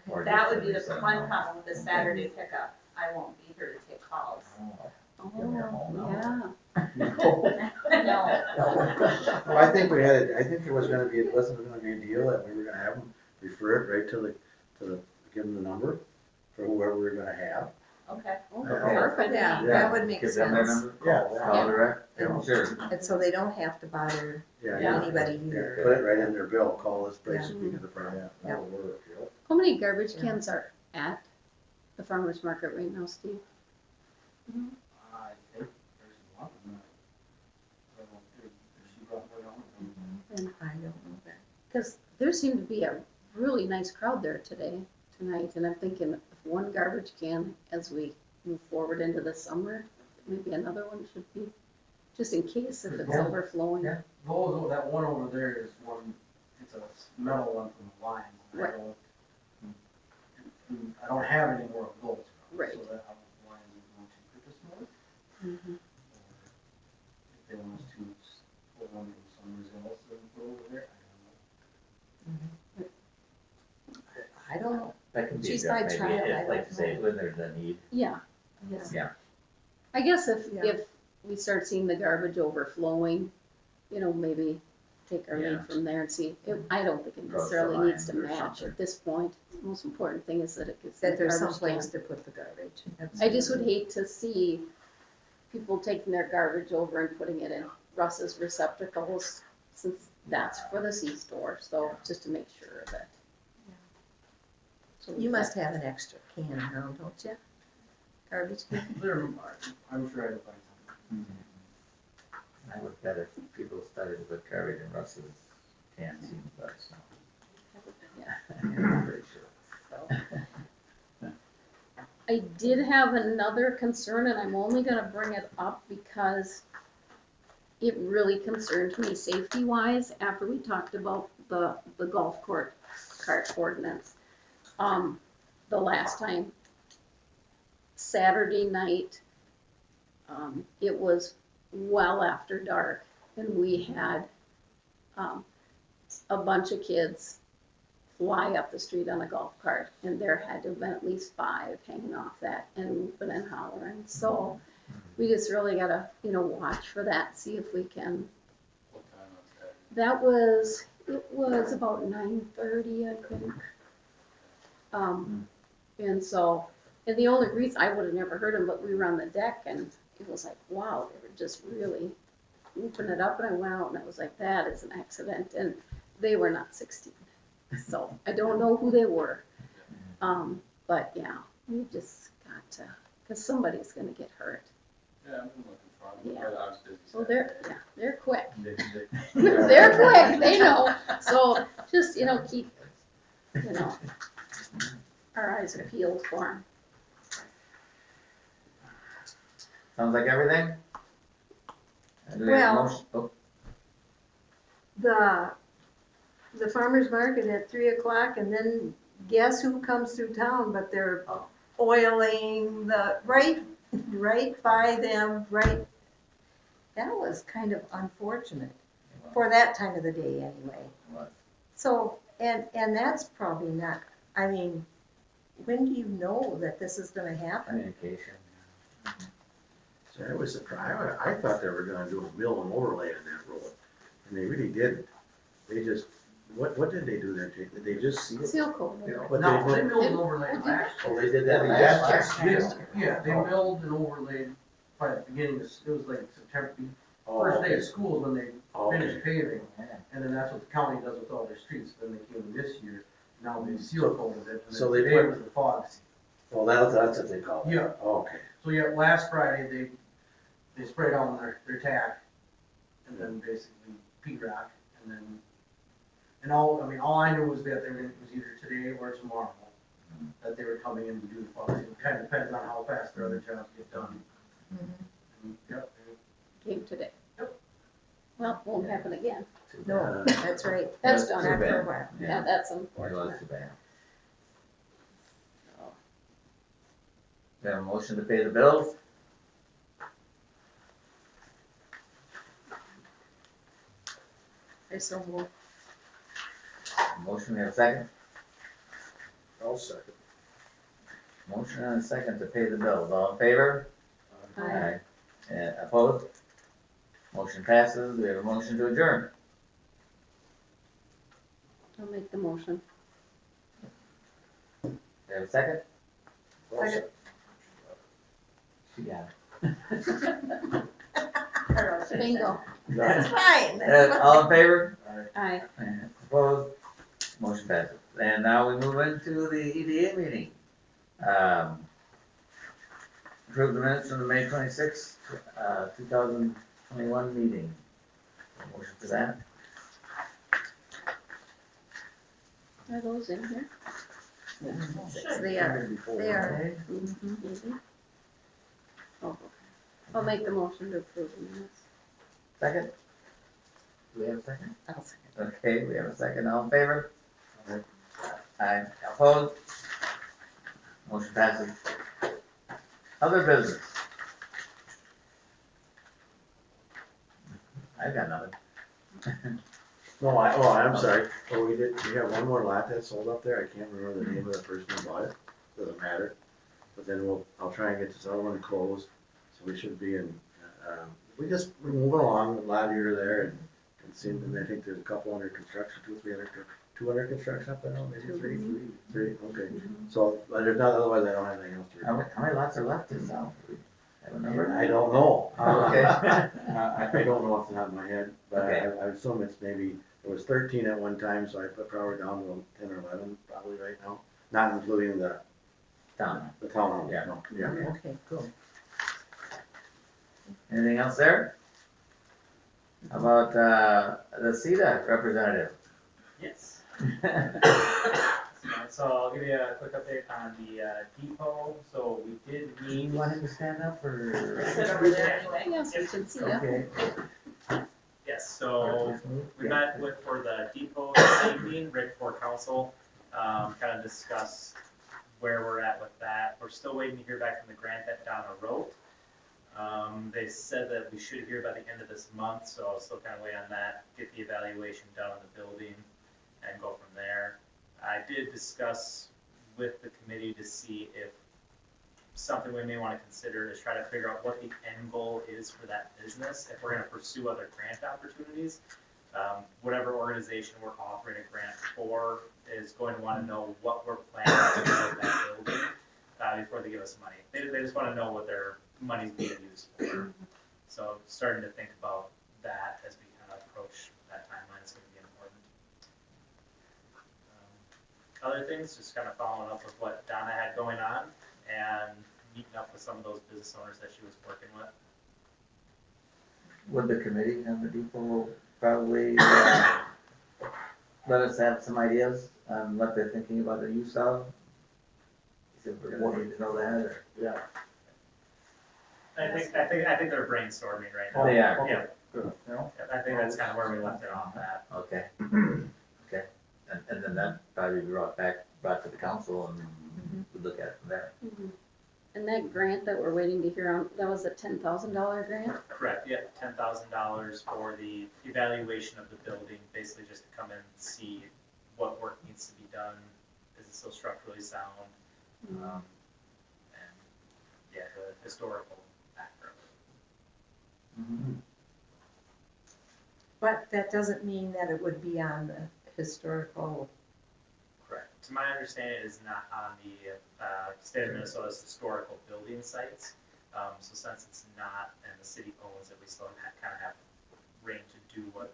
or Okay. That just would be the send one them. problem with the Saturday pickup, I won't be here to take calls. Oh, give me a home Oh, number. yeah. No, Well, I think I think there was gonna be, it wasn't gonna be a deal that we were gonna have them refer it right to the, give them the number for whoever we're gonna have. okay. Oh, Yeah. perfect. Yeah, Yeah. that would make Give them their sense. number? Yeah. Call direct, Yeah. sure. And so they don't have to bother Yeah, Yeah. anybody Yeah, here. put it right in their bill, call this place, Yeah. speak of the problem. That'll work, yep. How many garbage cans are at the farmer's market right now, Steve? I think there's one, I don't know if she brought one on. I don't know that. Because there seemed to be a really nice crowd there tonight, and I'm thinking if one garbage can, as we move forward into the summer, maybe another one should be, just in case if it's Yeah. overflowing. Yeah. Those, that one over there is one, it's a metal one from the line. Right. I don't have any more of those. Right. So that I don't line is going to purchase more. Mhm. If they want us to pull one from somewhere else and put over there, I don't know. That can be, Geez, done I maybe, tried, I if, like don't you say, know. when there's a need, Yeah, yeah. I guess if Yeah. we start seeing the garbage overflowing, maybe take our Yeah. lead from there and see. I don't think it Cross the necessarily needs to lines or match something. at this point. The most important thing is that it gets in That the there's some garbage place can. to put the garbage. I just would hate to see people taking their garbage over and putting it in Russ's receptacles, since that's for the C-store, so just to make sure that. So You must have an extra can around, don't you? Garbage can? I'm sure I can find something. I would bet if people started to put garbage in Russ's cans, he'd let us know. Yeah. I'm pretty sure. I did have another concern, and I'm only gonna bring it up because it really concerned me safety-wise after we talked about the golf cart ordinance. The last time, Saturday night, it was well after dark, and we had, a bunch of kids fly up the street on a golf cart, and there had to have been at least 5 hanging off that and whooping and hollering. So we just really gotta, watch for that, see if we can. What time on Saturday? It was about 9:30, I think. And the only reason, I would have never heard them, but we were on the deck, and it was like, wow, they were just really whooping it up, and I went out, and I was like, that is an accident, and they were not 16. So I don't know who they were. But yeah, we just got to, because somebody's gonna get hurt. Yeah, I'm looking for them, Yeah. but I was busy. So they're quick. Saturday. They're quick, they know. So just, keep, our eyes are peeled for them. Sounds like everything? Do we have a Well- motion? Oh, The farmer's market at 3 o'clock, and then guess who comes through town, but they're oiling right by them, right. That was kind of unfortunate, for that time of the day anyway. what? So, and that's probably not, when do you know that this is gonna happen? Communication. So I was surprised, I thought they were gonna do a mill and overlay on that road, and they really didn't. They just, what did they do there, Jake? Did they just seal it? Seal coat. But No, they they did- milled and overlaid last Oh, year. they did that last year? Yeah, they milled and overlaid by the beginning, it was like September, Oh, first day okay. of school is when they Okay. finished paving. And then that's what the county does with all their streets, then they came this year, now they seal coated it, and So then they today put- was the fog seal. Well, that's what they call it. Yeah. Oh, okay. So yeah, last Friday, they sprayed on their tack, and then basically P-rock, and then, all I knew was that it was either today or tomorrow, that they were coming in to do the fog seal. It kind of depends on how fast their other jobs get done. And, yep, Came today. Yep. Well, won't happen again. Too No, bad. that's right. That's Too done. Not for a bad. while. Yeah, that's It was unfortunate. too bad. We have a motion to pay the bills. I so move. Motion, we have a second. I'll second. Motion and a second to pay the bills. All in favor? Aye. Opposed? Motion passes. We have a motion to adjourn. I'll make the motion. We have a second? I'll second. She got it. Bingo. That's fine. That's All in favor? Aye. Opposed? Motion passes. And now we move into the EDA meeting. Approve the minutes from the May 26th, 2021 meeting. Motion for that? Are those in here? They are. They are. Okay. Mhm. Oh, I'll make the motion to approve the minutes. Second? Do we have a second? I'll second. Okay, we have a second. All in favor? Aye. Opposed? Motion passes. Other business? I've got nothing. No, I'm sorry. Oh, we have one more lot that sold up there. I can't remember the name of the person who bought it. Doesn't matter. But then I'll try and get this other one closed. So we should be in, we're moving along a lot here or there and and I think there's a couple under construction, 2 under construction up there now, maybe three? Three, okay. So, but if not, otherwise I don't have anything else to report. How many lots are left in South? Have a number? I don't know. Okay. I don't know off the top of my head, but Okay. I assume it's maybe, it was 13 at one time, so I put probably down to 10 or 11 probably right now, not including the Done. townhome. Yeah. No, yeah. Okay, cool. Anything else there? How about, the CETA representative? Yes. So I'll give you a quick update on the depot. So we did Do you meet. want him to stand up or? Sit over there anyway. Yes, we can see ya. Okay. Yes, so we Yeah. met with, for the depot this evening, right before council, kind of discussed where we're at with that. We're still waiting to hear back from the grant that Donna wrote. They said that we should hear by the end of this month, so I'll still kind of wait on that, get the evaluation done on the building, and go from there. I did discuss with the committee to see if something we may want to consider is try to figure out what the end goal is for that business, if we're going to pursue other grant opportunities. Whatever organization we're offering a grant for is going to want to know what we're planning to do with that building before they give us money. They just want to know what their money's being used for. So starting to think about that as we kind of approach that timeline is going to be important. Other things, just kind of following up with what Donna had going on and meeting up with some of those business owners that she was working with. Would the committee and the depot probably, let us have some ideas on what they're thinking about the use of? If we're gonna need to know that, or? Yeah. I think they're brainstorming right now. They are. Yeah, Good. yeah, I think that's kind of where we left it off at. Okay. Okay. And then that probably be brought to the council and we'll look at it from there. Mhm. And that grant that we're waiting to hear on, that was a $10,000 grant? Correct, yeah, $10,000 for the evaluation of the building, basically just to come in and see what work needs to be done, is it still structurally sound? And, yeah, the historical factor of it. But that doesn't mean that it would be on the historical. Correct. To my understanding, it is not on the state of Minnesota's historical building sites. So since it's not, and the city owns it, we still kind of have reign to do what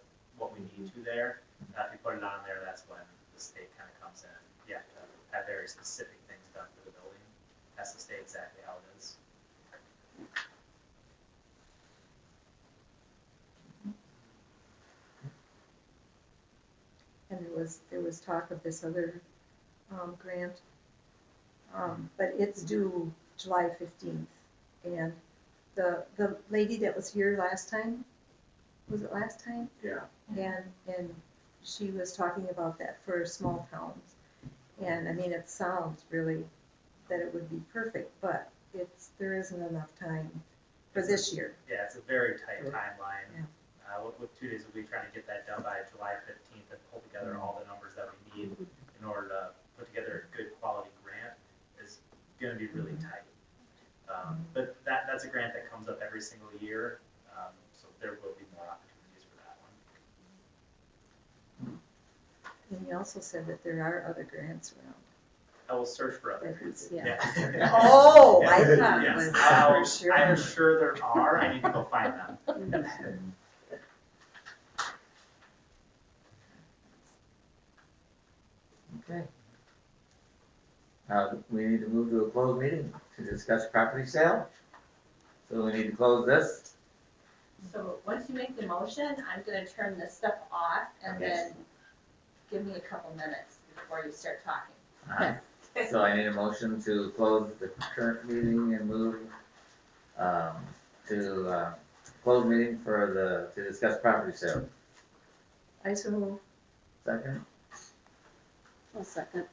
we need to there. If you put it on there, that's when the state kind of comes in. You have to have very specific things done for the building. Has to stay exactly how it is. And there was talk of this other grant, but it's due July 15th. And the lady that was here last time, was it last time? Yeah. And she was talking about that for small towns. And I mean, it sounds really that it would be perfect, but it there isn't enough time for this year. Yeah, it's a very tight timeline. Yeah. With 2 days, we'll be trying to get that done by July 15th and pull together all the numbers that we need in order to put together a good quality grant. Is gonna be really tight. But that's a grant that comes up every single year, so there will be more opportunities for that one. And you also said that there are other grants around. I will search for other grants. Yeah. Yeah. Oh, I Yes. thought it Yes, was for sure. I'm sure there are, I need to go find them. Okay. We need to move to a closed meeting to discuss property sale. So we need to close this. So once you make the motion, I'm gonna turn this stuff off and Yes. then give me a couple minutes before you start talking. So I need a motion to close the current meeting and move, to, close meeting to discuss property sale. I so move. Second? A second.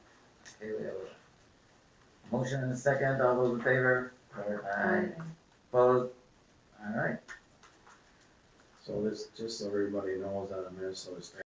Okay, we have a motion and a second, all those in favor? Aye. Opposed? All right. So this, just so everybody knows, out of Minnesota State